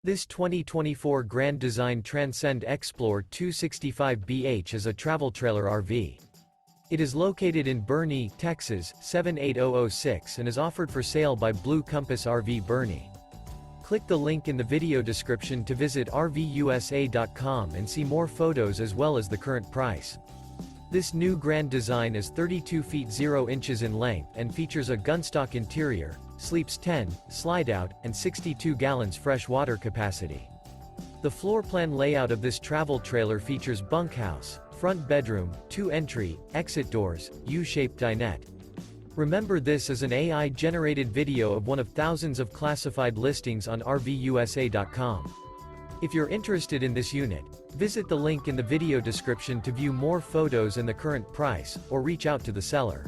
This 2024 Grand Design Transcend Xplor 265BH is a travel trailer RV. It is located in Boerne, Texas, 78006 and is offered for sale by Blue Compass RV Boerne. Click the link in the video description to visit RVUSA.com and see more photos as well as the current price. This new Grand Design is 32 feet 0 inches in length and features a Gunstock interior, sleeps 10, Slideout, and 62 gallons fresh water capacity. The floor plan layout of this travel trailer features bunkhouse, front bedroom, 2 entry, exit doors, U-shaped dinette. Remember, this is an AI-generated video of one of thousands of classified listings on RVUSA.com. If you're interested in this unit, visit the link in the video description to view more photos and the current price, or reach out to the seller.